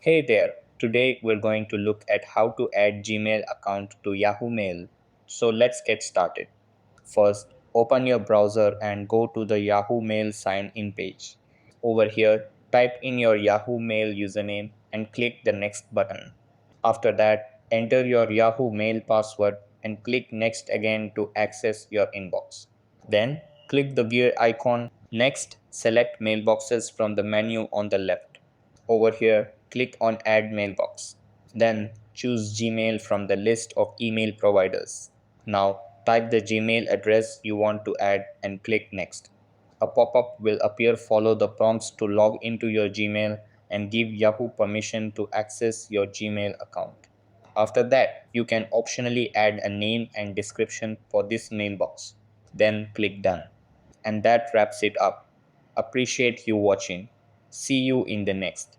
Hey there, today we're going to look at how to add Gmail account to Yahoo Mail. So let's get started. First, open your browser and go to the Yahoo Mail sign in page. Over here, type in your Yahoo Mail username and click the next button. After that, enter your Yahoo Mail password and click next again to access your inbox. Then, click the gear icon. Next, select mailboxes from the menu on the left. Over here, click on Add Mailbox. Then, choose Gmail from the list of email providers. Now, type the Gmail address you want to add and click Next. A pop-up will appear. Follow the prompts to log into your Gmail and give Yahoo permission to access your Gmail account. After that, you can optionally add a name and description for this mailbox. Then click Done. And that wraps it up. Appreciate you watching. See you in the next.